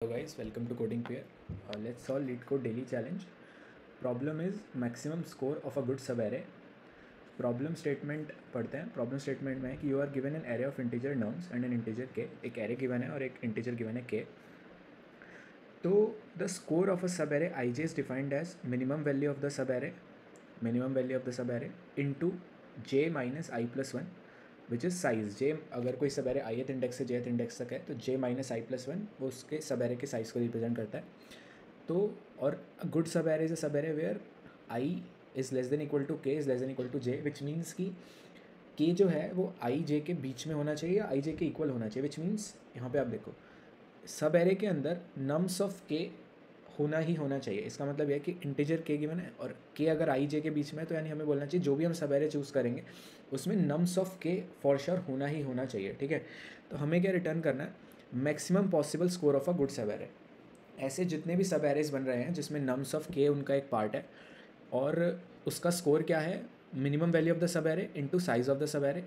Hello guys, welcome to Coding Fair. Let's solve LeetCode daily challenge. Problem is maximum score of a good subarray. Problem statement पढ़ते हैं. Problem statement में है कि you are given an array of integer nums and an integer k. एक array given है और एक integer given है के. तो the score of a sub array I J is defined as minimum value of the sub array into J minus I plus one which is size. J अगर कोई sub array ith index से jth index तक है तो J minus I plus one वो उसके सब array के साइज़ को रिप्रेजेंट करता है. तो और गुड सब array is a sub array where I is less than equal to K is less than equal to J, which means कि के जो है वो आई जे के बीच में होना चाहिए या आई जे के इक्वल होना चाहिए. विच मीन्स यहाँ पे आप देखो सब एरे के अंदर नम्स ऑफ के होना ही होना चाहिए. इसका मतलब यह है कि इंटीजर के गिवन है और के अगर आई जे के बीच में है तो यानी हमें बोलना चाहिए जो भी हम सब एरे चूज़ करेंगे उसमें नम्स ऑफ के फॉर श्योर होना ही होना चाहिए. ठीक है, तो हमें क्या रिटर्न करना है? Maximum possible score of a good सब एरे. ऐसे जितने भी सब एरेज बन रहे हैं जिसमें नम्स ऑफ के उनका एक पार्ट है और उसका स्कोर क्या है? Minimum value of the sub array into size of the sub array.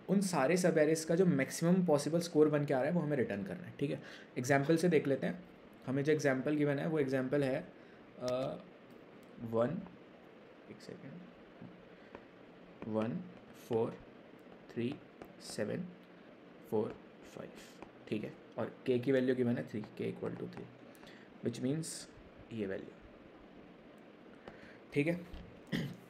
उन सारे सब एरेज का जो मैक्सिमम पॉसिबल स्कोर बन के आ रहा है वो हमें रिटर्न करना है. ठीक है, एग्जाम्पल से देख लेते हैं. हमें जो एग्जाम्पल गिवन है वो एग्जाम्पल है 1 4 3 7 4 5. ठीक है, और k की वैल्यू गिवन है 3, k equal to 3 which means ये वैल्यू. ठीक है,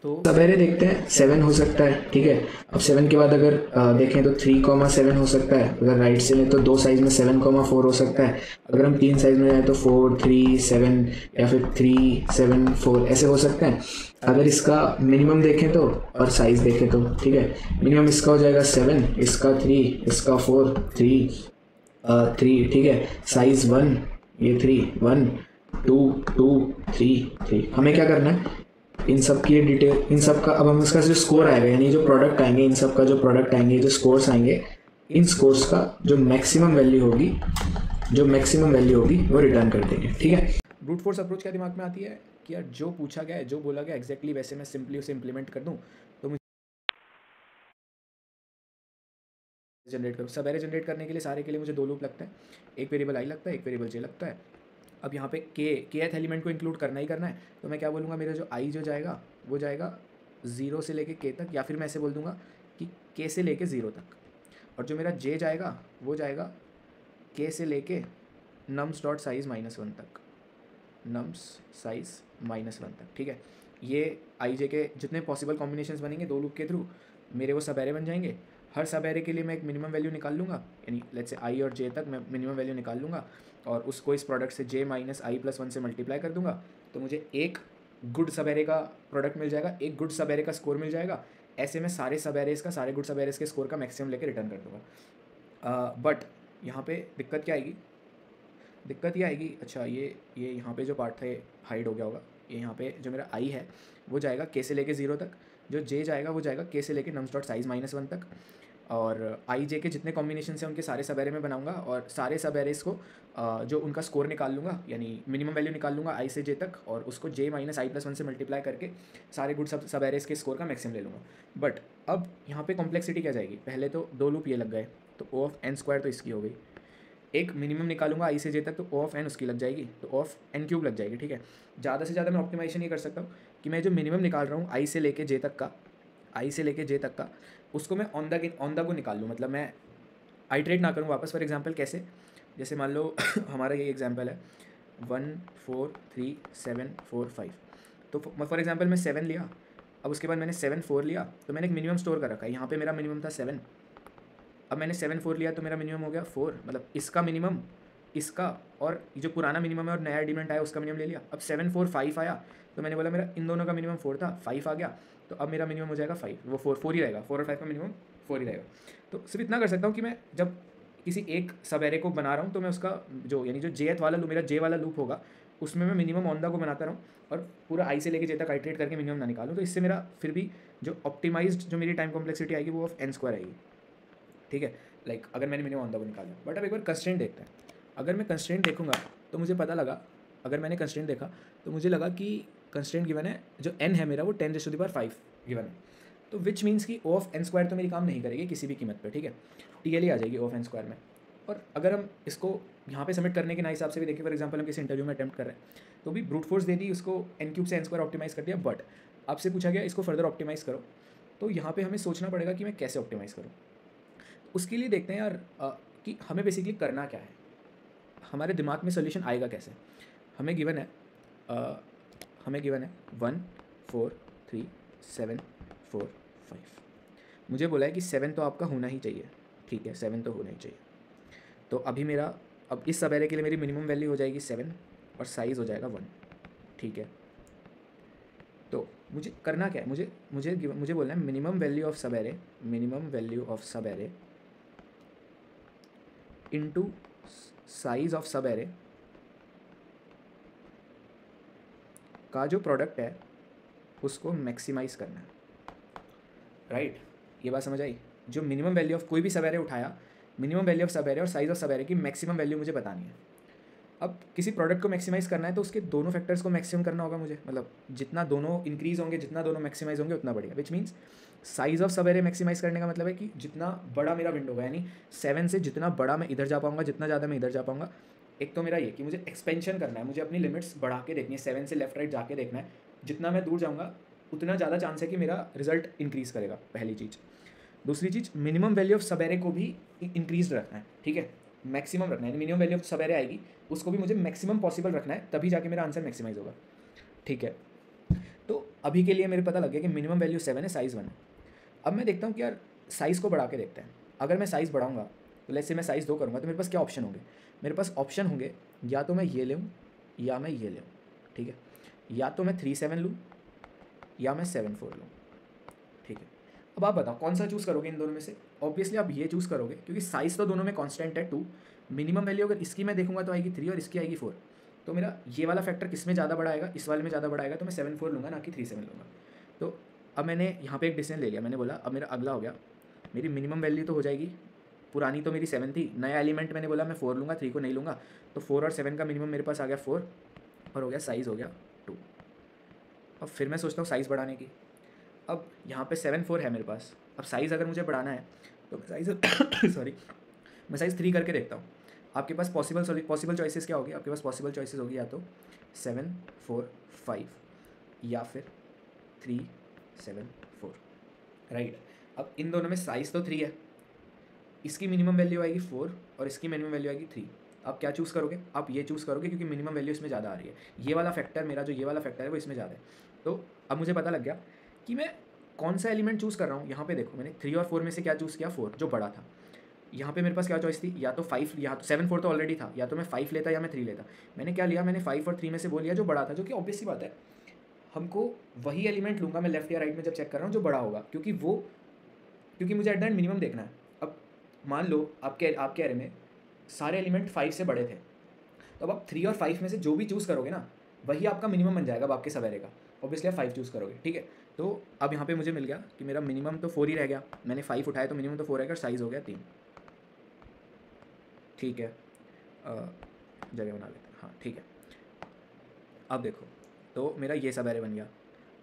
तो सवेरे देखते हैं 7 हो सकता है. ठीक है, अब 7 के बाद अगर देखें तो 3,7 हो सकता है. अगर राइट से लें तो दो साइज में 7,4 हो सकता है. अगर हम तीन साइज में जाए तो 4 3 7 या फिर 3 7 4 ऐसे हो सकते हैं. अगर इसका मिनिमम देखें तो और साइज देखें तो ठीक है, मिनिमम इसका हो जाएगा 7, इसका 3, इसका 4 3 3. ठीक है, साइज 1 ये 3 1 2 2 3 3. हमें क्या करना है? इन सब की डिटेल, इन सब का अब हम इसका जो स्कोर आएगा यानी जो प्रोडक्ट आएंगे, इन सब का जो प्रोडक्ट आएंगे, जो स्कोर्स आएंगे, इन स्कोर्स का जो मैक्सिमम वैल्यू होगी वो रिटर्न कर देंगे. ठीक है, ब्रूट फोर्स अप्रोच क्या दिमाग में आती है कि यार जो पूछा गया है जो बोला गया एग्जैक्टली वैसे मैं सिंपली उसे इंप्लीमेंट कर दूं तो मुझे जनरेट करूँ. सब एरे जनरेट करने के लिए सारे के लिए मुझे दो लूप लगता है. एक वेरिएबल आई लगता है, एक वेरिएबल जे लगता है. अब यहाँ पे के एलिमेंट को इंक्लूड करना ही करना है. तो मैं क्या बोलूँगा, मेरा जो आई जो जाएगा वो जाएगा 0 से लेके के तक, या फिर मैं ऐसे बोल दूँगा कि के से लेके 0 तक. और जो मेरा जे जाएगा वो जाएगा के से लेके नम्स डॉट साइज़ -1 तक, नम्स साइज़ -1 तक. ठीक है, ये आई जे के जितने पॉसिबल कॉम्बिनेशंस बनेंगे दो लूप के थ्रू मेरे वो सब एरे बन जाएंगे. हर सब एरे के लिए मैं एक मिनिमम वैल्यू निकाल लूँगा, यानी लेट्स से आई और जे तक मैं मिनिमम वैल्यू निकाल लूँगा और उसको इस प्रोडक्ट से जे माइनस आई प्लस 1 से मल्टीप्लाई कर दूंगा. तो मुझे एक गुड सब एरे का प्रोडक्ट मिल जाएगा, एक गुड सब एरे का स्कोर मिल जाएगा. ऐसे में सारे सब एरेज का, सारे गुड सब एरेज के स्कोर का मैक्सिमम लेके रिटर्न कर दूँगा. बट यहाँ पे दिक्कत क्या आएगी? दिक्कत ये आएगी, अच्छा ये यहाँ पे जो पार्ट था ये हाइड हो गया होगा. ये यहाँ पे जो मेरा आई है वो जाएगा के से लेके 0 तक, जो जे जाएगा वो जाएगा के से लेके नम्स डॉट साइज़ -1 तक. और आई जे के जितने कॉम्बिनेशन हैं उनके सारे सब एरे में बनाऊंगा और सारे सब एरेज को जो उनका स्कोर निकाल लूँगा, यानी मिनिमम वैल्यू निकाल लूँगा आई से जे तक और उसको जे माइनस आई प्लस 1 से मल्टीप्लाई करके सारे गुड सब एरेज के स्कोर का मैक्सिमम ले लूँगा. बट अब यहाँ पे कॉम्प्लेक्सिटी क्या जाएगी? पहले तो दो लूप ये लग गए तो ओ ऑफ एन स्क्वायर तो इसकी हो गई. एक मिनिमम निकालूंगा आई से जे तक तो ओ ऑफ एन उसकी लग जाएगी, तो ओ ऑफ एन क्यूब लग जाएगी. ठीक है, ज़्यादा से ज़्यादा मैं ऑप्टिमाइजेशन ये कर सकता हूँ कि मैं जो मिनिमम निकाल रहा हूँ आई से लेके जे तक का उसको मैं ऑन द को निकाल लूँ. मतलब मैं आइट्रेट ना करूँ वापस. फॉर एग्जांपल कैसे? जैसे मान लो हमारा ये एग्जांपल है 1 4 3 7 4 5. तो फॉर एग्जांपल मैं 7 लिया, अब उसके बाद मैंने 7 4 लिया, तो मैंने एक मिनिमम स्टोर कर रखा है. यहाँ पे मेरा मिनिमम था 7, अब मैंने 7 4 लिया तो मेरा मिनिमम हो गया 4. मतलब इसका मिनिमम, इसका और जो पुराना मिनिमम है और नया एलिमेंट आया उसका मिनिमम ले लिया. अब 7 4 5 आया तो मैंने बोला मेरा इन दोनों का मिनिमम 4 था, 5 आ गया तो अब मेरा मिनिमम हो जाएगा 5. वो 4 ही रहेगा, 4 और 5 का मिनिमम 4 ही रहेगा. तो सिर्फ इतना कर सकता हूँ कि मैं जब किसी एक सब एरे को बना रहा हूँ तो मैं उसका जो यानी जो जेथ वाला लूप, मेरा जे वाला लूप होगा उसमें मैं मिनिमम ऑन द को बनाता रहूँ और पूरा आई से लेके जे तक आइट्रेट करके मिनिमम ना निकालूँ. तो इससे मेरा फिर भी जो ऑप्टिमाइज्ड जो मेरी टाइम कॉम्प्लेक्सिटी आएगी वो ऑफ एन स्क्वायर आएगी. ठीक है, लाइक अगर मैंने मिनिमम ऑन द को निकाला. बट अब एक बार कंस्ट्रेंट देखते हैं. अगर मैं कंस्ट्रेंट देखूंगा तो मुझे पता लगा, अगर मैंने कंस्ट्रेंट देखा तो मुझे लगा कि कंस्ट्रेंट गिवन है जो n है मेरा वो 10⁵ गिवन है. तो विच मीन्स कि ओ ऑफ एन स्क्वायर तो मेरी काम नहीं करेगी किसी भी कीमत पर. ठीक है, टी एल ही आ जाएगी ओ ऑफ एन स्क्वायर में. और अगर हम इसको यहाँ पे सबमिट करने के ना हिसाब से भी देखें, फॉर एग्जांपल हम किसी इंटरव्यू में अटेम्प्ट कर रहे हैं तो भी ब्रूट फोर्स दे दी, उसको n क्यूब से n स्क्वायर ऑप्टिमाइज़ कर दिया, बट आपसे पूछा गया इसको फर्दर ऑप्टिमाइज़ करो, तो यहाँ पे हमें सोचना पड़ेगा कि मैं कैसे ऑप्टिमाइज़ करूँ। उसके लिए देखते हैं यार कि हमें बेसिकली करना क्या है, हमारे दिमाग में सोल्यूशन आएगा कैसे। हमें गिवन है 1 4 3 7 4 5, मुझे बोला है कि 7 तो आपका होना ही चाहिए, ठीक है 7 तो होना ही चाहिए। तो अभी मेरा अब इस सब एरे के लिए मेरी मिनिमम वैल्यू हो जाएगी 7 और साइज़ हो जाएगा 1, ठीक है। तो मुझे करना क्या है, मुझे बोलना है मिनिमम वैल्यू ऑफ सब एरे इनटू साइज ऑफ सब एरे का जो प्रोडक्ट है उसको मैक्सिमाइज करना है, राइट। ये बात समझ आई। जो मिनिमम वैल्यू ऑफ कोई भी सब एरे उठाया, मिनिमम वैल्यू ऑफ सब एरे और साइज ऑफ सब एरे की मैक्सिमम वैल्यू मुझे बतानी है। अब किसी प्रोडक्ट को मैक्सिमाइज़ करना है तो उसके दोनों फैक्टर्स को मैक्सिमम करना होगा मुझे, मतलब जितना दोनों इंक्रीज़ होंगे, जितना दोनों मैक्सिमाइज़ होंगे उतना बढ़िया। विच मीन्स साइज ऑफ सब एरे मैक्सिमाइज़ करने का मतलब है कि जितना बड़ा मेरा विंडो होगा, यानी 7 से जितना बड़ा मैं इधर जा पाऊँगा, जितना ज़्यादा मैं इधर जा पाऊँगा। एक तो मेरा ये कि मुझे एक्सपेंशन करना है, मुझे अपनी लिमिट्स बढ़ा के देखनी है, 7 से लेफ्ट राइट जाके देखना है। जितना मैं दूर जाऊँगा उतना ज़्यादा चांस है कि मेरा रिजल्ट इंक्रीज़ करेगा, पहली चीज़। दूसरी चीज़, मिनिमम वैल्यू ऑफ सब एरे को भी इंक्रीज रखना है, ठीक है, मैक्सिमम रखना है। मिनिमम वैल्यू ऑफ सब एरे आएगी उसको भी मुझे मैक्सिमम पॉसिबल रखना है, तभी जाके मेरा आंसर मैक्सिमाइज होगा, ठीक है। तो अभी के लिए मेरे पता लग गया कि मिनिमम वैल्यू 7 है, साइज़ 1 है। अब मैं देखता हूँ कि यार साइज़ को बढ़ा के देखते हैं। अगर मैं साइज़ बढ़ाऊँगा तो लेट्स से मैं साइज़ 2 करूँगा तो मेरे पास क्या ऑप्शन होंगे, मेरे पास ऑप्शन होंगे या तो मैं ये लूँ या मैं ये लूँ, ठीक है, या तो मैं 3 7 लूँ या मैं 7 4 लूँ, ठीक है। अब आप बताओ कौन सा चूज़ करोगे इन दोनों में से। ऑब्वियसली आप ये चूज़ करोगे क्योंकि साइज़ तो दोनों में कांस्टेंट है 2, मिनिमम वैल्यू अगर इसकी मैं देखूंगा तो आएगी 3 और इसकी आएगी 4। तो मेरा ये वाला फैक्टर किस में ज़्यादा बड़ा आएगा, इस वाले में ज़्यादा बड़ा आएगा, तो मैं 7 4 लूँगा ना कि 3 7 लूँगा। तो अब मैंने यहाँ पे एक डिसीजन ले लिया, मैंने बोला अब मेरा अगला हो गया, मेरी मिनिमम वैल्यू तो हो जाएगी, पुरानी तो मेरी 7 थी, नया एलिमेंट मैंने बोला मैं 4 लूँगा, 3 को नहीं लूँगा। तो 4 और 7 का मिनिमम मेरे पास आ गया 4 और हो गया साइज़ हो गया 2। अब फिर मैं सोचता हूँ साइज़ बढ़ाने की। अब यहाँ पे 7 4 है मेरे पास, अब साइज़ अगर मुझे बढ़ाना है तो मैं साइज़ सॉरी मैं साइज़ 3 करके देखता हूँ। आपके पास पॉसिबल चॉइसेस क्या होगी, आपके पास पॉसिबल चॉइसेस होगी या तो 7 4 5 या फिर 3 7 4, राइट। अब इन दोनों में साइज़ तो 3 है, इसकी मिनिमम वैल्यू आएगी 4 और इसकी मिनिमम वैल्यू आएगी 3। आप क्या चूज़ करोगे, आप ये चूज़ करोगे क्योंकि मिनिमम वैल्यू इसमें ज़्यादा आ रही है, ये वाला फैक्टर मेरा जो ये वाला फैक्टर है वो इसमें ज़्यादा है। तो अब मुझे पता लग गया कि मैं कौन सा एलिमेंट चूज़ कर रहा हूँ। यहाँ पे देखो मैंने 3 और 4 में से क्या चूज़ किया, 4 जो बड़ा था। यहाँ पे मेरे पास क्या चॉइस थी, या तो 5, या तो 7 4 तो ऑलरेडी था, या तो मैं 5 लेता या मैं 3 लेता। मैंने क्या लिया, मैंने 5 और 3 में से वो लिया जो बड़ा था, जो कि ऑब्वियस सी बात है हमको वही एलिमेंट लूँगा मैं लेफ्ट या राइट में जब चेक कर रहा हूँ जो बड़ा होगा, क्योंकि मुझे एट द एंड मिनिमम देखना है। अब मान लो आपके एरे में सारे एलिमेंट 5 से बड़े थे, तो अब आप 3 और 5 में से जो भी चूज़ करोगे ना वही आपका मिनिमम बन जाएगा अब आपके सब एरे का। ऑब्वियसली आप 5 चूज़ करोगे, ठीक है। तो अब यहाँ पे मुझे मिल गया कि मेरा मिनिमम तो 4 ही रह गया, मैंने 5 उठाया तो मिनिमम तो 4 रहेगा, साइज़ हो गया 3, ठीक है। जगह बना लेते हैं, हाँ ठीक है। अब देखो तो मेरा ये सब एरे बन गया।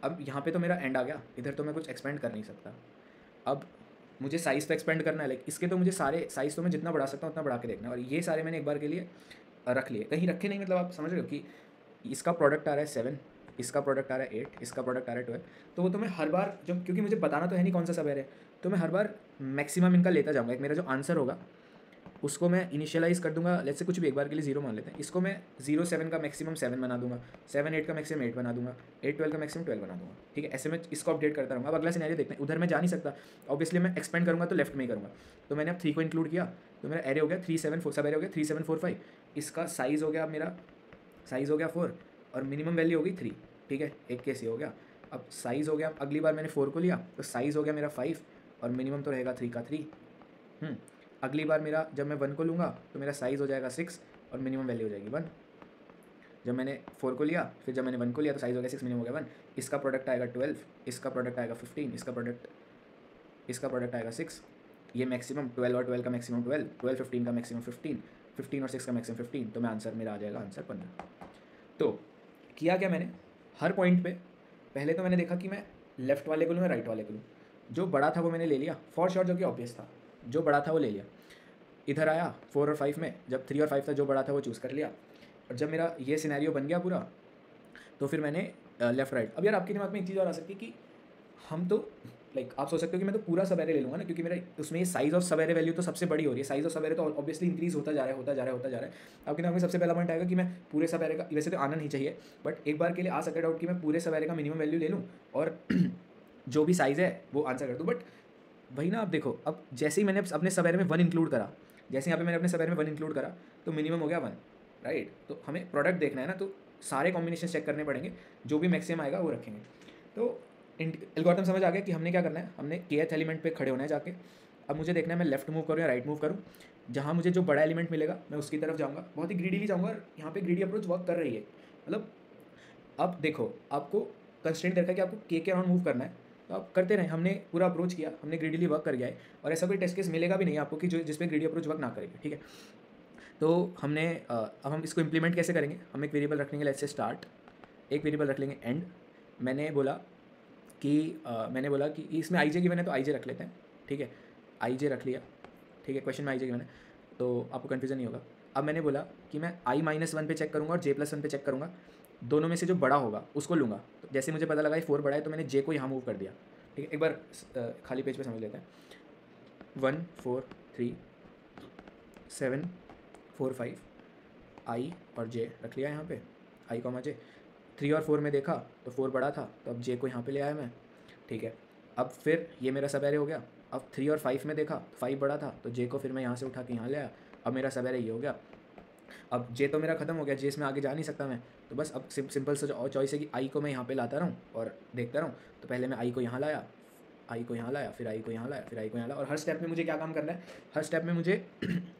अब यहाँ पे तो मेरा एंड आ गया, इधर तो मैं कुछ एक्सपेंड कर नहीं सकता। अब मुझे साइज़ पे एक्सपेंड करना है, लाइक इसके तो मुझे सारे साइज़ तो मैं जितना बढ़ा सकता हूँ उतना बढ़ा के देखना है, और ये सारे मैंने एक बार के लिए रख लिए, कहीं रखे नहीं, मतलब आप समझ रहे हो कि इसका प्रोडक्ट आ रहा है 7, इसका प्रोडक्ट आ रहा है 8, इसका प्रोडक्ट आ रहा है 12। तो वो तो मैं हर बार जब, क्योंकि मुझे बताना तो है नहीं कौन सा सब एरे है, तो मैं हर बार मैक्सिमम इनका लेता जाऊँगा। एक मेरा जो आंसर होगा उसको मैं इनिशियलाइज़ कर दूंगा, लेट्स से कुछ भी एक बार के लिए 0 मान लेते हैं, इसको मैं 0 7 का मैक्सिमम 7 बना दूंगा, 7 8 का मैक्सिमम 8 बना दूंगा, 8 12 का मैक्सिमम 12 बना दूंगा, ठीक है। ऐसे मैं इसको अपडेट करता रहूँगा। अब अगला सिनेरियो देखते हैं, उधर मैं जा नहीं सकता, ऑब्वियसली मैं एक्सपेंड करूँगा तो लेफ्ट में ही करूँगा। तो मैंने अब 3 को इंक्लूड किया, तो मेरा एरे हो गया 3 7 4, सब एरे हो गया 3 7 4 5। इसका साइज़ हो गया, मेरा साइज़ हो गया 4 और मिनिमम वैल्यू हो गई 3, ठीक है, एक केस ये हो गया। अब साइज़ हो गया, अगली बार मैंने 4 को लिया तो साइज़ हो गया मेरा 5 और मिनिमम तो रहेगा 3 का 3। अगली बार मेरा जब मैं 1 को लूँगा तो मेरा साइज़ हो जाएगा 6 और मिनिमम वैल्यू हो जाएगी 1। जब मैंने 4 को लिया, फिर जब मैंने 1 को लिया तो साइज़ हो गया 6, मिनिमम हो गया 1। इसका प्रोडक्ट आएगा 12, इसका प्रोडक्ट आएगा 15, इसका प्रोडक्ट आएगा 6। ये मैक्सिमम 12 और 12 का मैक्सिमम 12, 12 15 का मैक्सिमम 15, 15 और 6 का मैक्सिमम 15, तो मैं आंसर मेरा आ जाएगा आंसर 15। तो किया क्या मैंने, हर पॉइंट पे पहले तो मैंने देखा कि मैं लेफ्ट वाले को लूँ या राइट वाले को लूँ। जो बड़ा था वो मैंने ले लिया फॉर श्योर, जो कि ऑब्वियस था, जो बड़ा था वो ले लिया। इधर आया 4 और 5 में, जब 3 और 5 था जो बड़ा था वो चूज़ कर लिया, और जब मेरा ये सिनेरियो बन गया पूरा, तो फिर मैंने लेफ़्ट राइट। अब यार आपके दिमाग में एक चीज़ और आ सकती है कि हम तो आप सोच सकते हो कि मैं तो पूरा सब एरे ले लूँगा ना, क्योंकि मेरा उसमें ये साइज़ ऑफ सब एरे वैल्यू तो सबसे बड़ी हो रही है, साइज़ ऑफ सब एरे तो ऑब्वियसली इंक्रीज़ होता जा रहा है, होता जा रहा है, होता जा रहा है। आपके दिमाग में सबसे पहला पॉइंट आएगा कि मैं पूरे सब एरे का, वैसे तो आना नहीं चाहिए, बट एक बार के लिए आ सकता है डाउट कि मैं पूरे सब एरे का मिनिमम वैल्यू ले लूँ और जो भी साइज़ है वो आंसर कर दूँ। बट वही ना, आप देखो, अब जैसे ही मैंने अपने सब एरे में 1 इंक्लूड करा, जैसे यहाँ पे मैंने अपने सब एरे में 1 इंक्लूड करा, तो मिनिमम हो गया 1, राइट। तो हमें प्रोडक्ट देखना है ना, तो सारे कॉम्बिनेशन चेक करने पड़ेंगे, जो भी मैक्सिमम आएगा वो रखेंगे। तो एल्गोरिथम समझ आ गया कि हमने क्या करना है, हमने kth एलिमेंट पे खड़े होना है जाके। अब मुझे देखना है मैं लेफ्ट मूव करूँ या राइट मूव करूँ, जहाँ मुझे जो बड़ा एलिमेंट मिलेगा मैं उसकी तरफ जाऊँगा, बहुत ही ग्रीडीली जाऊँगा, और यहाँ पे ग्रीडी अप्रोच वर्क कर रही है। मतलब अब देखो, आपको कंस्ट्रेंट करके कि आपको के अराउंड मूव करना है, तो आप करते रहें। हमने पूरा अप्रोच किया, हमने ग्रीडीली वर्क कर गया है, और ऐसा कोई टेस्ट केस मिलेगा भी नहीं आपको कि जो जिस पे ग्रीडी अप्रोच वर्क ना करेगी, ठीक है। तो हमने अब हम इसको इम्प्लीमेंट कैसे करेंगे, हम एक वेरिएबल रख लेंगे, लेट्स से स्टार्ट, एक वेरिएबल रख लेंगे एंड। मैंने बोला कि इसमें आई जे गिवन है तो आई जे रख लेते हैं, ठीक है। आई जे रख लिया, ठीक है, क्वेश्चन में आई जे गिवन है तो आपको कन्फ्यूजन नहीं होगा। अब मैंने बोला कि मैं i-1 पे चेक करूँगा और j+1 पे चेक करूँगा, दोनों में से जो बड़ा होगा उसको लूँगा। तो जैसे मुझे पता लगा ये 4 बड़ा है, तो मैंने j को यहाँ मूव कर दिया, ठीक है। एक बार खाली पेज पे समझ लेते हैं। 1 4 3 7 4 5 i और j रख लिया यहाँ पे, i, j। 3 और 4 में देखा तो 4 बड़ा था, तो अब j को यहाँ पे ले आया मैं, ठीक है। अब फिर ये मेरा सब एरे हो गया। अब 3 और 5 में देखा, 5 बड़ा था, तो j को फिर मैं यहाँ से उठा के यहाँ ले आया, अब मेरा सब एरे ये हो गया। अब j तो मेरा खत्म हो गया, j इसमें आगे जा नहीं सकता मैं, तो बस अब सिंपल सा चॉइस है कि i को मैं यहाँ पे लाता रहूँ और देखता रहूँ। तो पहले मैं i को यहाँ लाया, i को यहाँ लाया, फिर i को यहाँ लाया, फिर i को यहाँ लाया, और हर स्टेप में मुझे क्या काम करना है, हर स्टेप में मुझे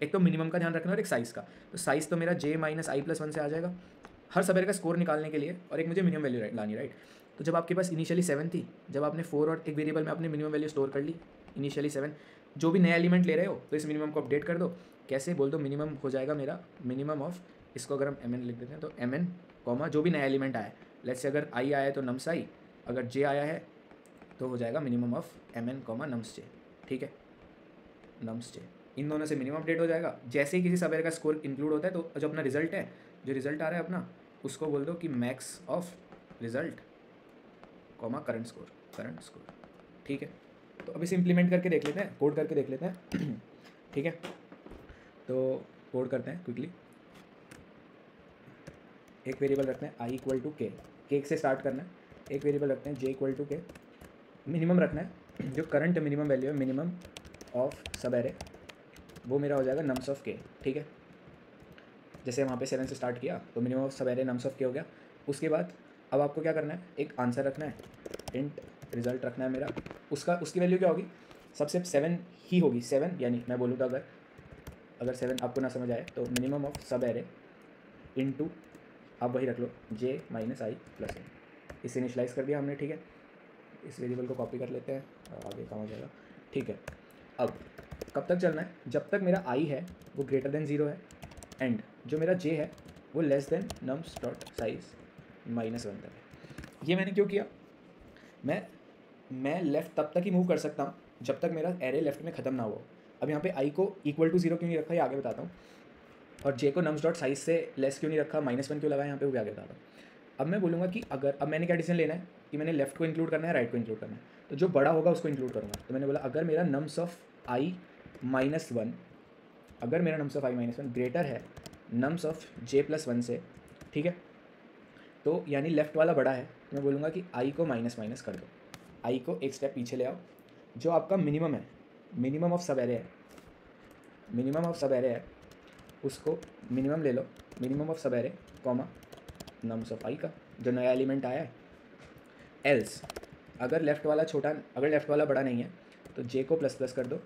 एक तो मिनिमम का ध्यान रखना है और एक साइज़ का। तो साइज़ तो मेरा j - i+1 से आ जाएगा हर सब एरे का स्कोर निकालने के लिए, और एक मुझे मिनिमम वैल्यू लानी, राइट। तो जब आपके पास इनिशियली 7 थी, जब आपने 4 और एक वेरिएबल में आपने मिनिमम वैल्यू स्टोर कर ली, इनिशियली 7, जो भी नया एलिमेंट ले रहे हो तो इस मिनिमम को अपडेट कर दो। कैसे बोल दो, मिनिमम हो जाएगा मेरा मिनिमम ऑफ, इसको अगर हम mn लिख देते हैं तो mn कॉमा जो भी नया एलिमेंट आया है, लेट्स से अगर i आया है तो nums i, अगर j आया है तो हो जाएगा minimum of mn nums j, ठीक है, nums j। इन दोनों से मिनिमम अपडेट हो जाएगा। जैसे ही किसी सब एरे का स्कोर इंक्लूड होता है, तो जो अपना रिजल्ट है, जो रिजल्ट आ रहा है अपना, उसको बोल दो कि max of result comma current score, ठीक है। तो अब इसे इम्प्लीमेंट करके देख लेते हैं, कोड करके देख लेते हैं ठीक है। तो कोड करते हैं क्विकली। एक वेरिएबल रखते हैं i = k से स्टार्ट करना है। एक वेरिएबल रखते हैं j = k, मिनिमम रखना है, जो करंट मिनिमम वैल्यू है मिनिमम ऑफ सब एरे, वो मेरा हो जाएगा nums of k, ठीक है। जैसे वहाँ पे 7 से स्टार्ट किया तो मिनिमम ऑफ सब एरे nums of k हो गया। उसके बाद अब आपको क्या करना है, एक आंसर रखना है, इंट रिजल्ट रखना है मेरा, उसकी वैल्यू क्या होगी, सबसे 7 ही होगी। 7 यानी मैं बोलूँ तो अगर 7 आपको ना समझ आए तो मिनिमम ऑफ सब एरे इनटू, आप वही रख लो, j - i+1। इसे इनिशलाइज कर दिया हमने, ठीक है। इस वेरिएबल को कॉपी कर लेते हैं और आगे काम हो जाएगा, ठीक है। अब कब तक चलना है, जब तक मेरा i है वो ग्रेटर देन 0 है, एंड जो मेरा j है वो लेस देन nums.size -1 तक है। ये मैंने क्यों किया, मैं लेफ़्ट तब तक ही मूव कर सकता हूँ जब तक मेरा एरे लेफ्ट में ख़त्म ना हो। अब यहाँ पे i को = 0 क्यों नहीं रखा, ये आगे बताता हूँ, और j को nums.size से लेस क्यों नहीं रखा, -1 क्यों लगाया यहाँ पे, वो भी आगे बताता हूँ। अब मैं बोलूँगा कि अब मैंने क्या डिसीजन लेना है कि मैंने लेफ्ट को इंक्लूड करना है, राइट को इंक्लूड करना है, तो जो बड़ा होगा उसको इंक्लूड करूँगा। तो मैंने बोला अगर मेरा nums of i-1, अगर मेरा nums of i-1 ग्रेटर है nums of j+1 से, ठीक है, तो यानी लेफ्ट वाला बड़ा है, तो मैं बोलूँगा कि i को माइनस कर दो, i को एक स्टेप पीछे ले आओ। जो आपका मिनिमम है, मिनिमम ऑफ सब एरे है, उसको मिनिमम ले लो, मिनिमम ऑफ सब array comma nums of i का जो नया एलिमेंट आया है। एल्स अगर लेफ़्ट वाला बड़ा नहीं है तो j को ++ कर दो,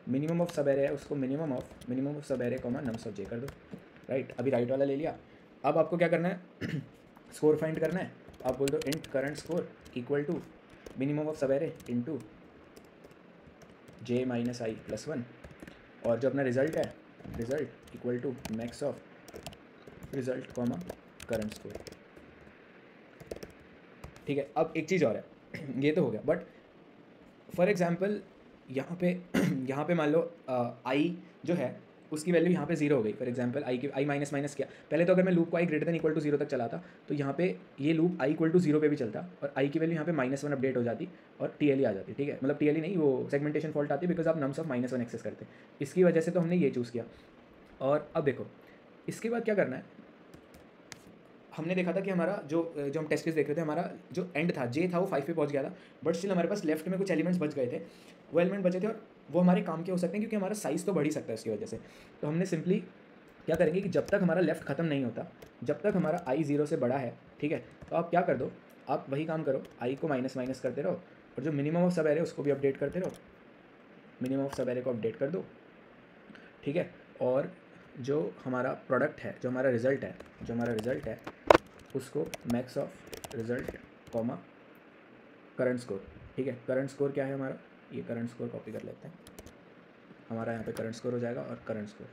मिनिमम ऑफ सब एरे है उसको मिनिमम ऑफ सब array comma nums of j कर दो, राइट। अभी राइट वाला ले लिया। अब आपको क्या करना है स्कोर फाइंड करना है। आप बोल दो int current score equal to minimum of subarray into j - i+1, और जो अपना रिजल्ट है, result equal to max of result comma current score, ठीक है। अब एक चीज़ और है ये तो हो गया, बट फॉर एग्जांपल यहाँ पे मान लो i जो है उसकी वैल्यू यहाँ पे 0 हो गई। फॉर एग्जांपल आई की आई माइनस माइनस किया, पहले तो अगर मैं लूप को आई ग्रेटर देन इक्वल टू 0 तक चलाता तो यहाँ पे ये लूप आई इक्वल टू 0 पे भी चलता और आई की वैल्यू यहाँ पे -1 अपडेट हो जाती और TLE आ जाती, ठीक है, मतलब TLE नहीं, वो सेगमेंटेशन फॉल्ट आती है बिकॉज आप नम्स ऑफ -1 एक्सेस करते हैं, इसकी वजह से तो हमने ये चूज़ किया। और अब देखो इसके बाद क्या करना है, हमने देखा था कि हमारा जो हम टेस्ट केस देख रहे थे, हमारा जो एंड था जे था वो 5 पे पहुंच गया था, बट स्टिल हमारे पास लेफ्ट में कुछ एलिमेंट्स बच गए थे, वो एलिमेंट बचे थे और वो हमारे काम के हो सकते हैं क्योंकि हमारा साइज़ तो बढ़ ही सकता है उसकी वजह से। तो हमने सिंपली क्या करेंगे कि जब तक हमारा लेफ्ट खत्म नहीं होता, जब तक हमारा आई 0 से बड़ा है, ठीक है, तो आप क्या कर दो, आप वही काम करो, आई को माइनस माइनस करते रहो और जो मिनिमम ऑफ सब एरे उसको भी अपडेट करते रहो, मिनिमम ऑफ सब एरे को अपडेट कर दो, ठीक है। और जो हमारा प्रोडक्ट है, जो हमारा रिज़ल्ट है उसको max of result comma current score, ठीक है। करंट स्कोर क्या है हमारा, ये करंट स्कोर कॉपी कर लेते हैं, हमारा यहाँ पे करंट स्कोर हो जाएगा और करंट स्कोर,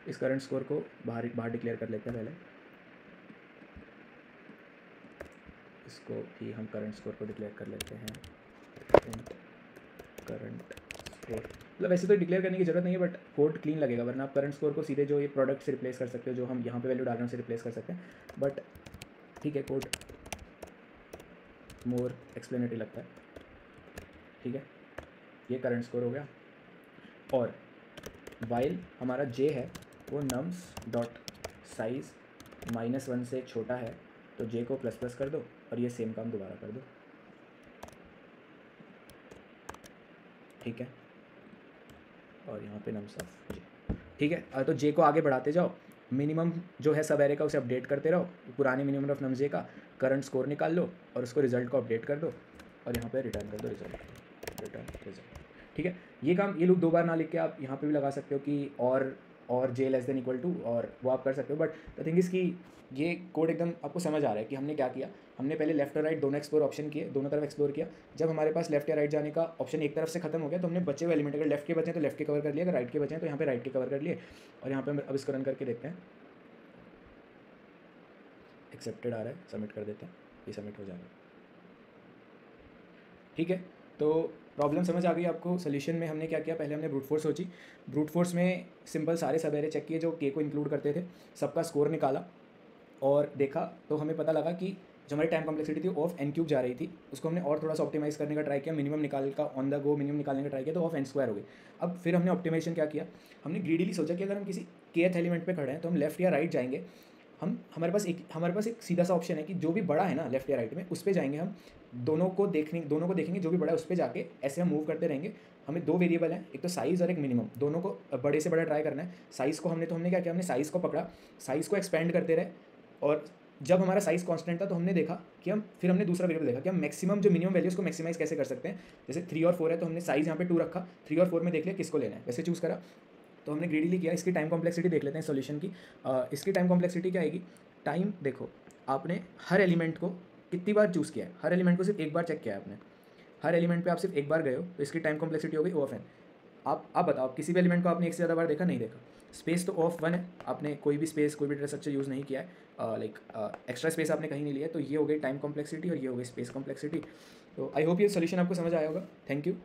इस करंट स्कोर को बाहर डिक्लेयर कर लेते हैं पहले, इसको भी हम करंट स्कोर को डिक्लेयर कर लेते हैं, करंट स्कोर, मतलब वैसे तो डिक्लेयर करने की जरूरत नहीं है बट कोड क्लीन लगेगा, वरना आप करंट स्कोर को सीधे जो ये प्रोडक्ट से रिप्लेस कर सकते हो, जो हम यहाँ पे वैल्यू डाल रहे हैं उसे रिप्लेस कर सकते हैं, बट ठीक है, कोड मोर एक्सप्लेनेटरी लगता है, ठीक है। ये करंट स्कोर हो गया और वाइल हमारा जे है वो नम्स डॉट साइज -1 से छोटा है तो जे को ++ कर दो और ये सेम काम दोबारा कर दो, ठीक है, और यहाँ पे नम्स ऑफ जे, ठीक है। तो जे को आगे बढ़ाते जाओ, मिनिमम जो है सब एरे का उसे अपडेट करते रहो, पुराने मिनिमम ऑफ नम्स जे का करंट स्कोर निकाल लो और उसको रिजल्ट को अपडेट कर दो और यहाँ पे रिटर्न कर दो रिजल्ट, ठीक है। ये काम, ये लूप 2 बार ना लिख के आप यहाँ पे भी लगा सकते हो कि और जे लेस देन इक्वल टू, और वो आप कर सकते हो, बट द थिंग इज़ कि ये कोड एकदम आपको समझ आ रहा है कि हमने क्या किया। हमने पहले लेफ्ट और राइट दोनों एक्सप्लोर ऑप्शन किए, दोनों तरफ एक्सप्लोर किया, जब हमारे पास लेफ्ट या राइट जाने का ऑप्शन एक तरफ से खत्म हो गया तो हमने बचे हुए एलिमेंट, अगर लेफ्ट के बचे तो लेफ्ट के कवर कर लिए, अगर राइट के बचे तो यहाँ पे राइट के कवर कर लिए, और यहाँ पे हम अब इसको रन करके देखते हैं, एक्सेप्टेड आ रहा है, सबमिट कर देते हैं, ये सबमिट हो जाएगा, ठीक है। तो प्रॉब्लम समझ आ गई आपको। सोल्यूशन में हमने क्या किया, पहले हमने ब्रूट फोर्स सोची, ब्रूट फोर्स में सिंपल सारे सब एरे चेक किए जो के को इंक्लूड करते थे, सबका स्कोर निकाला और देखा तो हमें पता लगा कि जो हमारी टाइम कॉम्प्लेक्सिटी थी ऑफ n³ जा रही थी, उसको हमने और थोड़ा सा ऑप्टिमाइज़ करने का ट्राई किया, मिनिमम निकाल का ऑन द गो मिनिमम निकालने का ट्राई किया तो ऑफ n² हो गई। अब फिर हमने ऑप्टिमाइजेशन क्या किया, हमने ग्रीडीली सोचा कि अगर हम किसी kth एलिमेंट पे खड़े हैं तो हम लेफ्ट या राइट जाएंगे, हमारे पास एक सीधा सा ऑप्शन है कि जो भी बड़ा है ना लेफ्ट या राइट में उस पर जाएंगे, हम दोनों को देखेंगे, जो भी बड़ा है उस पर जाके ऐसे हम मूव करते रहेंगे। हमें 2 वेरिएबल हैं, एक तो साइज़ और एक मिनिमम, दोनों को बड़े से बड़ा ट्राई करना है। साइज़ को हमने क्या किया, हमने साइज़ को पकड़ा, साइज़ को एक्सपेंड करते रहे और जब हमारा साइज़ कांस्टेंट था तो हमने देखा कि फिर हमने दूसरा वेरिएबल देखा कि हम मैक्सिमम जो मिनिमम वैल्यूज़ को मैक्सिमाइज़ कैसे कर सकते हैं। जैसे 3 और 4 है तो हमने साइज़ यहाँ पे 2 रखा, 3 और 4 में देख लिया किसको लेना है, वैसे चूज़ करा। तो हमने ग्रीडीली किया। इसकी टाइम कॉम्प्लेक्सिटी देख लेते हैं सॉल्यूशन की। इसकी टाइम कॉम्प्लेक्सिटी क्या आएगी, टाइम देखो आपने हर एलिमेंट को कितनी बार चूज़ किया है, हर एलिमेंट को सिर्फ एक बार चेक किया है आपने, हर एलिमेंट पे आप सिर्फ एक बार गए हो तो इसकी टाइम कॉम्प्लेक्सिटी हो गई O(n). आप बताओ किसी भी एलिमेंट को आपने एक से ज़्यादा बार देखा, नहीं देखा। स्पेस तो O(1) है, आपने कोई भी स्पेस कोई भी डेटा स्ट्रक्चर यूज़ नहीं किया है, लाइक एक्स्ट्रा स्पेस आपने कहीं नहीं लिया, तो ये हो गई टाइम कॉम्प्लेक्सिटी और ये हो गई स्पेस कॉम्प्लेक्सिटी। तो आई होप ये सोल्यूशन आपको समझ आया होगा। Thank you.